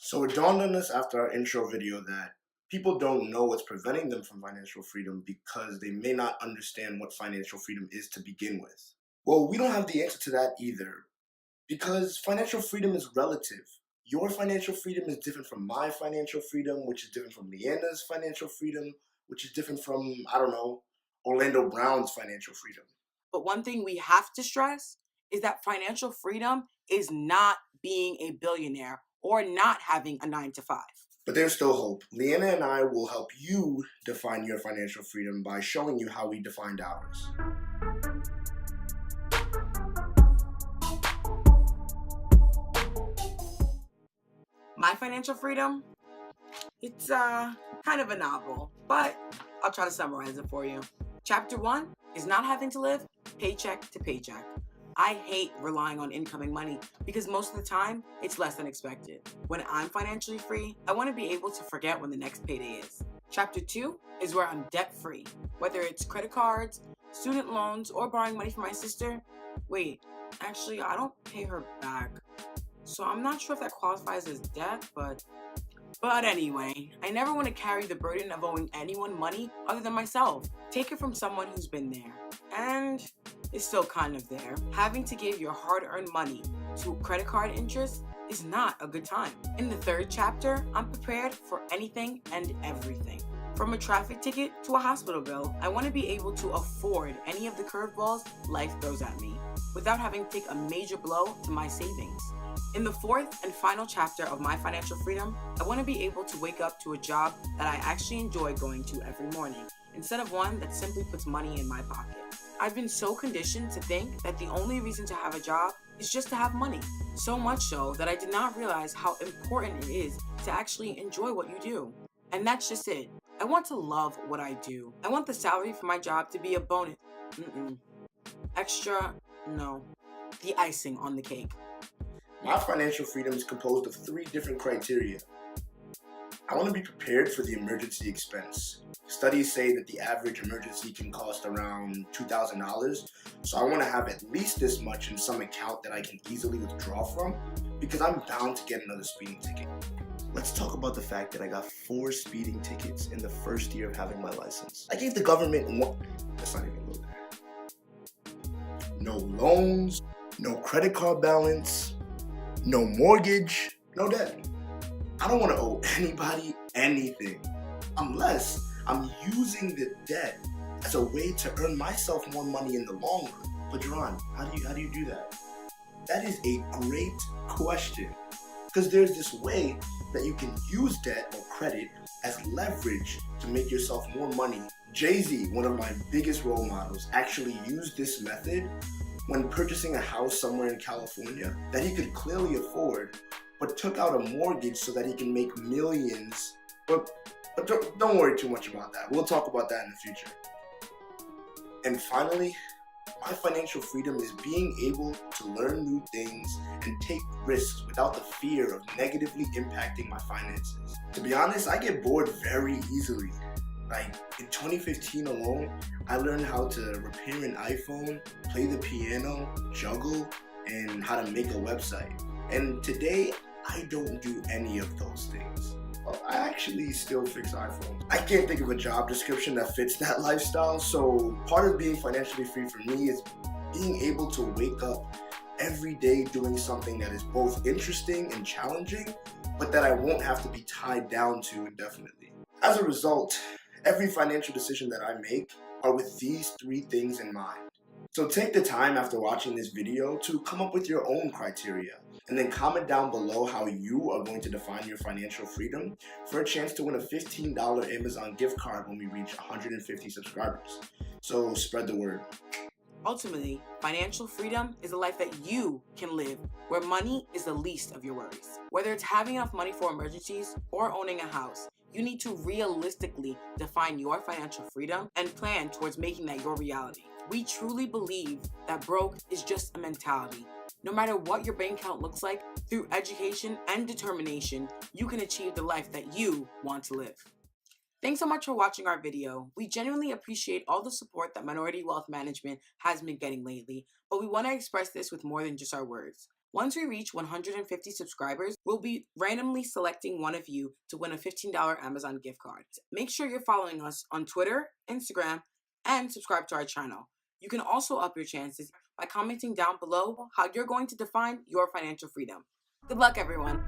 So it dawned on us after our intro video that people don't know what's preventing them from financial freedom because they may not understand what financial freedom is to begin with. Well, we don't have the answer to that either because financial freedom is relative. Your financial freedom is different from my financial freedom, which is different from Leanna's financial freedom, which is different from, I don't know, Orlando Brown's financial freedom. But one thing we have to stress is that financial freedom is not being a billionaire or not having a 9 to 5. But there's still hope. Leanna and I will help you define your financial freedom by showing you how we defined ours. My financial freedom, it's kind of a novel, but I'll try to summarize it for you. Chapter 1 is not having to live paycheck to paycheck. I hate relying on incoming money because most of the time it's less than expected. When I'm financially free, I want to be able to forget when the next payday is. Chapter 2 is where I'm debt free, whether it's credit cards, student loans, or borrowing money from my sister. Wait, actually, I don't pay her back. So I'm not sure if that qualifies as debt, but anyway, I never want to carry the burden of owing anyone money other than myself. Take it from someone who's been there and is still kind of there. Having to give your hard-earned money to credit card interest is not a good time. In the third chapter, I'm prepared for anything and everything. From a traffic ticket to a hospital bill, I want to be able to afford any of the curveballs life throws at me without having to take a major blow to my savings. In the fourth and final chapter of my financial freedom, I want to be able to wake up to a job that I actually enjoy going to every morning, instead of one that simply puts money in my pocket. I've been so conditioned to think that the only reason to have a job is just to have money. So much so that I did not realize how important it is to actually enjoy what you do. And that's just it. I want to love what I do. I want the salary for my job to be a bonus. Extra, no. The icing on the cake. My financial freedom is composed of 3 different criteria. I want to be prepared for the emergency expense. Studies say that the average emergency can cost around $2,000, so I want to have at least this much in some account that I can easily withdraw from because I'm bound to get another speeding ticket. Let's talk about the fact that I got 4 speeding tickets in the first year of having my license. I gave the government one. Let's not even go there. No loans, no credit card balance, no mortgage, no debt. I don't want to owe anybody anything unless I'm using the debt as a way to earn myself more money in the long run. But Jerron, how do you do that? That is a great question because there's this way that you can use debt or credit as leverage to make yourself more money. Jay-Z, one of my biggest role models, actually used this method when purchasing a house somewhere in California that he could clearly afford, but took out a mortgage so that he can make millions. But don't worry too much about that. We'll talk about that in the future. And finally, my financial freedom is being able to learn new things and take risks without the fear of negatively impacting my finances. To be honest, I get bored very easily. Like in 2015 alone, I learned how to repair an iPhone, play the piano, juggle, and how to make a website. And today, I don't do any of those things. Well, I actually still fix iPhones. I can't think of a job description that fits that lifestyle, so part of being financially free for me is being able to wake up every day doing something that is both interesting and challenging, but that I won't have to be tied down to indefinitely. As a result, every financial decision that I make are with these 3 things in mind. So take the time after watching this video to come up with your own criteria and then comment down below how you are going to define your financial freedom for a chance to win a $15 Amazon gift card when we reach 150 subscribers. So spread the word. Ultimately, financial freedom is a life that you can live where money is the least of your worries. Whether it's having enough money for emergencies or owning a house, you need to realistically define your financial freedom and plan towards making that your reality. We truly believe that broke is just a mentality. No matter what your bank account looks like, through education and determination, you can achieve the life that you want to live. Thanks so much for watching our video. We genuinely appreciate all the support that Minority Wealth Management has been getting lately, but we want to express this with more than just our words. Once we reach 150 subscribers, we'll be randomly selecting one of you to win a $15 Amazon gift card. Make sure you're following us on Twitter, Instagram, and subscribe to our channel. You can also up your chances by commenting down below how you're going to define your financial freedom. Good luck, everyone.